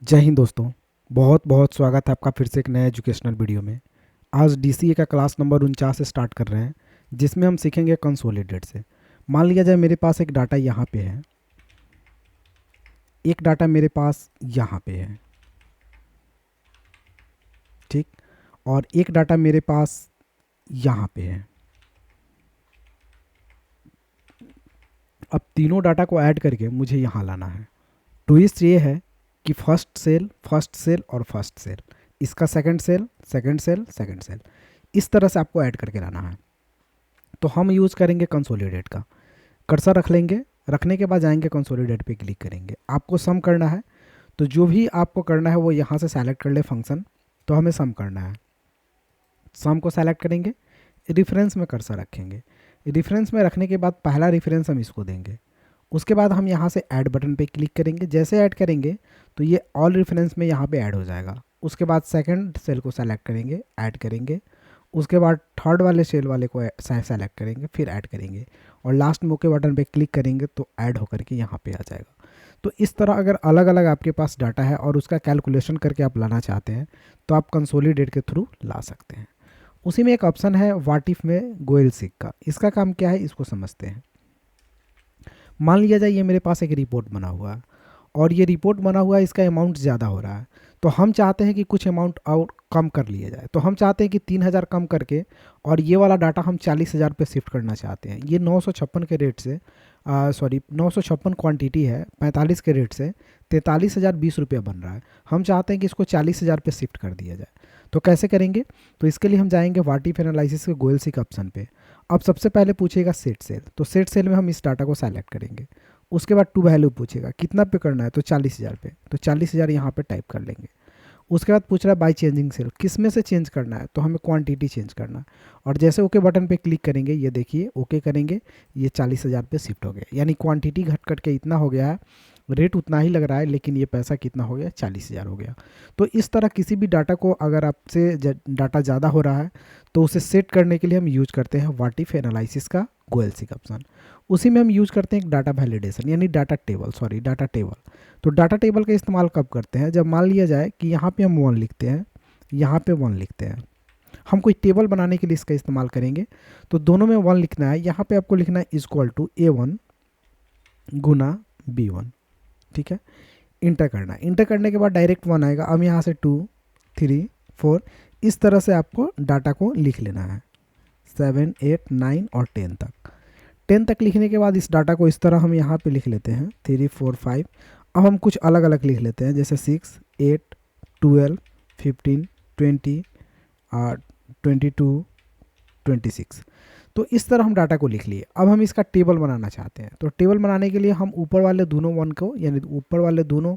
जय हिंद दोस्तों। बहुत बहुत स्वागत है आपका फिर से एक नए एजुकेशनल वीडियो में। आज डीसीए का क्लास नंबर 49 से स्टार्ट कर रहे हैं, जिसमें हम सीखेंगे कंसोलिडेट से। मान लिया जाए मेरे पास एक डाटा यहाँ पे है, एक डाटा मेरे पास यहाँ पे है, ठीक, और एक डाटा मेरे पास यहाँ पे है। अब तीनों डाटा को ऐड करके मुझे यहाँ लाना है। ट्विस्ट ये है कि फर्स्ट सेल और फर्स्ट सेल, इसका second cell, second cell, second cell, इस तरह से आपको ऐड करके लाना है। तो हम यूज़ करेंगे कंसोलिडेट का। कर्सर रख लेंगे, रखने के बाद जाएंगे कंसोलिडेट पे क्लिक करेंगे। आपको सम करना है, तो जो भी आपको करना है वो यहाँ से सेलेक्ट कर ले फंक्शन। तो हमें सम करना है, सम को सेलेक्ट करेंगे, रिफरेंस में कर्सर रखेंगे। रिफरेंस में रखने के बाद पहला रिफरेंस हम इसको देंगे। उसके बाद हम यहाँ से ऐड बटन पे क्लिक करेंगे। जैसे ऐड करेंगे तो ये ऑल रेफरेंस में यहाँ पे ऐड हो जाएगा। उसके बाद सेकंड सेल को सेलेक्ट करेंगे, ऐड करेंगे। उसके बाद थर्ड वाले सेल वाले को सेलेक्ट करेंगे, फिर ऐड करेंगे, और लास्ट में ओके बटन पे क्लिक करेंगे तो ऐड होकर के यहाँ पे आ जाएगा। तो इस तरह अगर अलग अलग आपके पास डाटा है और उसका कैलकुलेशन करके आप लाना चाहते हैं तो आप कंसोलिडेट के थ्रू ला सकते हैं। उसी में एक ऑप्शन है व्हाट इफ में गोयल सीक का। इसका काम क्या है इसको समझते हैं। मान लिया जाए ये मेरे पास एक रिपोर्ट बना हुआ है, और ये रिपोर्ट बना हुआ है, इसका अमाउंट ज़्यादा हो रहा है। तो हम चाहते हैं कि कुछ अमाउंट और कम कर लिया जाए। तो हम चाहते हैं कि 3,000 कम करके, और ये वाला डाटा हम 40,000 पे शिफ्ट करना चाहते हैं। ये 956 के रेट से, 956 क्वांटिटी है, 45 के रेट से 43,020 रुपया बन रहा है। हम चाहते हैं कि इसको 40,000 पे शिफ्ट कर दिया जाए। तो कैसे करेंगे? तो इसके लिए हम जाएंगे व्हाट इफ एनालिसिस के गोयल सीक ऑप्शन पे। अब सबसे पहले पूछेगा सेट सेल, तो सेट सेल में हम इस डाटा को सेलेक्ट करेंगे। उसके बाद टू वैल्यू पूछेगा कितना पे करना है, तो 40,000 पे, तो 40,000 यहाँ पे टाइप कर लेंगे। उसके बाद पूछ रहा है बाई चेंजिंग सेल, किस में से चेंज करना है, तो हमें क्वांटिटी चेंज करना है। और जैसे ओके बटन पे क्लिक करेंगे, ये देखिए ओके करेंगे, ये 40,000 पे शिफ्ट हो गया। यानी क्वांटिटी घट कट के इतना हो गया है, रेट उतना ही लग रहा है, लेकिन ये पैसा कितना हो गया, 40,000 हो गया। तो इस तरह किसी भी डाटा को अगर आपसे डाटा ज़्यादा हो रहा है तो उसे सेट करने के लिए हम यूज करते हैं व्हाट इफ एनालिसिस का गोयल सीक ऑप्शन। उसी में हम यूज करते हैं एक डाटा वैलिडेशन, यानी डाटा टेबल। तो डाटा टेबल का इस्तेमाल कब करते हैं? जब मान लिया जाए कि यहाँ पे हम 1 लिखते हैं, यहाँ पे 1 लिखते हैं, हम कोई टेबल बनाने के लिए इसका इस्तेमाल करेंगे। तो दोनों में 1 लिखना है। यहाँ पे आपको लिखना है equal to A1 Guna B1, ठीक है। इंटर करना है। इंटर करने के बाद डायरेक्ट 1 आएगा। अब यहाँ से 2, 3, 4, इस तरह से आपको डाटा को लिख लेना है, 7, 8, 9 और 10 तक। 10 तक लिखने के बाद इस डाटा को इस तरह हम यहाँ पे लिख लेते हैं 3, 4, 5। अब हम कुछ अलग अलग लिख लेते हैं, जैसे 6, 8, 12, 15, 20 और 22, 26। तो इस तरह हम डाटा को लिख लिए। अब हम इसका टेबल बनाना चाहते हैं। तो टेबल बनाने के लिए हम ऊपर वाले दोनों 1 को, यानी ऊपर वाले दोनों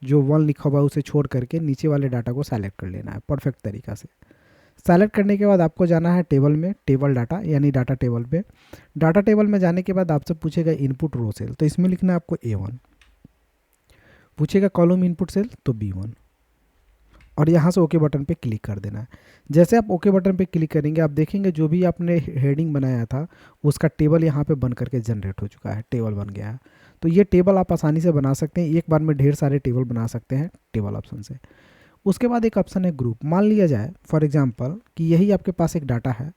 जो 1 लिखा हुआ है उसे छोड़ करके नीचे वाले डाटा को सेलेक्ट कर लेना है परफेक्ट तरीका से। सेलेक्ट करने के बाद आपको जाना है टेबल में, टेबल डाटा यानी डाटा टेबल पे। डाटा टेबल में जाने के बाद आपसे पूछेगा इनपुट रो सेल, तो इसमें लिखना है आपको A1। पूछेगा कॉलम इनपुट सेल, तो B1, और यहाँ से ओके बटन पे क्लिक कर देना है। जैसे आप ओके बटन पे क्लिक करेंगे, आप देखेंगे जो भी आपने हेडिंग बनाया था उसका टेबल यहाँ पे बन करके जनरेट हो चुका है, टेबल बन गया है। तो ये टेबल आप आसानी से बना सकते हैं, एक बार में ढेर सारे टेबल बना सकते हैं टेबल ऑप्शन से। उसके बाद एक ऑप्शन है ग्रुप। मान लिया जाए फॉर एग्जांपल कि यही आपके पास एक डाटा है,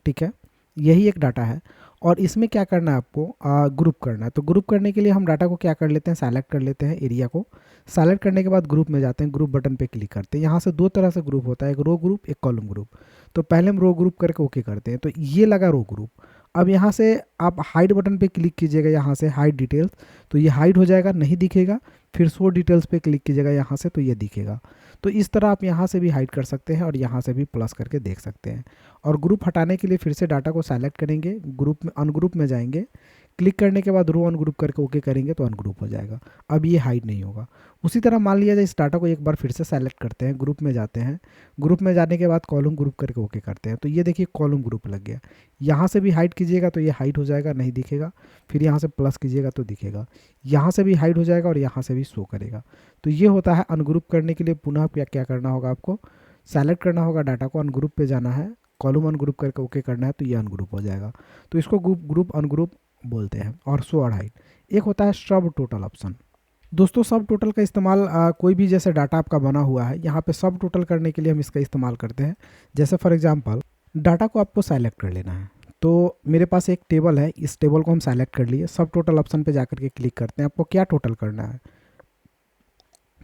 ठीक है, यही एक डाटा है, और इसमें क्या करना है आपको, ग्रुप करना है। तो ग्रुप करने के लिए हम डाटा को क्या कर लेते हैं, सेलेक्ट कर लेते हैं एरिया को। सेलेक्ट करने के बाद ग्रुप में जाते हैं, ग्रुप बटन पे क्लिक करते हैं। यहाँ से 2 तरह से ग्रुप होता है, एक रो ग्रुप, एक कॉलम ग्रुप। तो पहले हम रो ग्रुप करके ओके करते हैं, तो ये लगा रो ग्रुप। अब यहाँ से आप हाइड बटन पे क्लिक कीजिएगा, यहाँ से हाइड डिटेल्स, तो ये हाइड हो जाएगा, नहीं दिखेगा। फिर शो डिटेल्स पे क्लिक कीजिएगा यहाँ से, तो ये दिखेगा। तो इस तरह आप यहाँ से भी हाइड कर सकते हैं और यहाँ से भी प्लस करके देख सकते हैं। और ग्रुप हटाने के लिए फिर से डाटा को सेलेक्ट करेंगे, ग्रुप में अनग्रुप में जाएंगे, क्लिक करने के बाद रो अनग्रुप करके ओके करेंगे तो अनग्रुप हो जाएगा। अब ये हाइड नहीं होगा। उसी तरह मान लिया जाए इस डाटा को एक बार फिर से सेलेक्ट करते हैं, ग्रुप में जाते हैं, ग्रुप में जाने के बाद कॉलम ग्रुप करके ओके करते हैं, तो ये देखिए कॉलम ग्रुप लग गया। यहाँ से भी हाइड कीजिएगा तो ये हाइड हो जाएगा, नहीं दिखेगा। फिर यहाँ से प्लस कीजिएगा तो दिखेगा। यहाँ से भी हाइड हो जाएगा और यहाँ से भी शो करेगा। तो ये होता है अनग्रुप करने के लिए। पुनः क्या क्या करना होगा आपको, सेलेक्ट करना होगा डाटा को, अनग्रुप पे जाना है, कॉलम अनग्रुप करके ओके करना है, तो ये अनग्रुप हो जाएगा। तो इसको ग्रुप ग्रुप अनग्रुप बोलते हैं। और शो और हाइड। एक होता है सब टोटल ऑप्शन। दोस्तों सब टोटल का इस्तेमाल कोई भी जैसे डाटा आपका बना हुआ है यहाँ पे सब टोटल करने के लिए हम इसका इस्तेमाल करते हैं। जैसे फॉर एग्जांपल डाटा को आपको सेलेक्ट कर लेना है, तो मेरे पास एक टेबल है, इस टेबल को हम सेलेक्ट कर लिए, सब टोटल ऑप्शन पे जाकर के क्लिक करते हैं। आपको क्या टोटल करना है,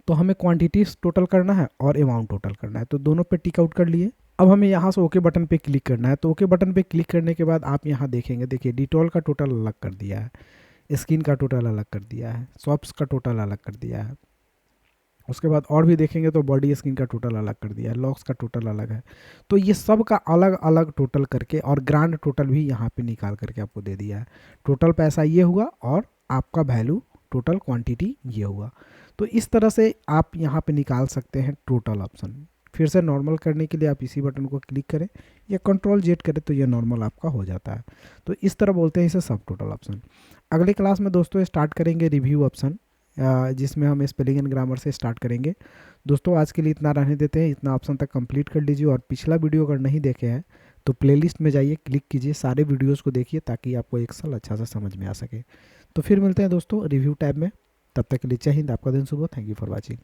तो हमें क्वांटिटीज टोटल करना है और अमाउंट टोटल करना है, तो दोनों पे टिक आउट कर लिए। अब हमें यहाँ से ओके बटन पे क्लिक करना है, तो ओके बटन पे क्लिक करने के बाद आप यहाँ देखेंगे, देखिए डिटॉल का टोटल अलग कर दिया है, स्किन का टोटल अलग कर दिया है, सॉप्स का टोटल अलग कर दिया है। उसके बाद और भी देखेंगे तो बॉडी स्किन का टोटल अलग कर दिया है, लॉक्स का टोटल अलग है। तो ये सब का अलग अलग टोटल करके और ग्रांड टोटल भी यहाँ पे निकाल करके आपको दे दिया है। टोटल पैसा ये हुआ और आपका वैल्यू टोटल क्वांटिटी ये हुआ। तो इस तरह से आप यहाँ पे निकाल सकते हैं टोटल ऑप्शन। फिर से नॉर्मल करने के लिए आप इसी बटन को क्लिक करें या कंट्रोल जेड करें तो ये नॉर्मल आपका हो जाता है। तो इस तरह बोलते हैं इसे सब टोटल ऑप्शन। अगले क्लास में दोस्तों स्टार्ट करेंगे रिव्यू ऑप्शन, जिसमें हम स्पेलिंग एंड ग्रामर से स्टार्ट करेंगे। दोस्तों आज के लिए इतना रहने देते हैं, इतना ऑप्शन तक कंप्लीट कर लीजिए। और पिछला वीडियो अगर नहीं देखे हैं तो प्लेलिस्ट में जाइए, क्लिक कीजिए, सारे वीडियोस को देखिए ताकि आपको एक साल अच्छा सा समझ में आ सके। तो फिर मिलते हैं दोस्तों रिव्यू टैब में, तब तक के लिए जय हिंद, आपका दिन शुभ हो। Thank you for watching.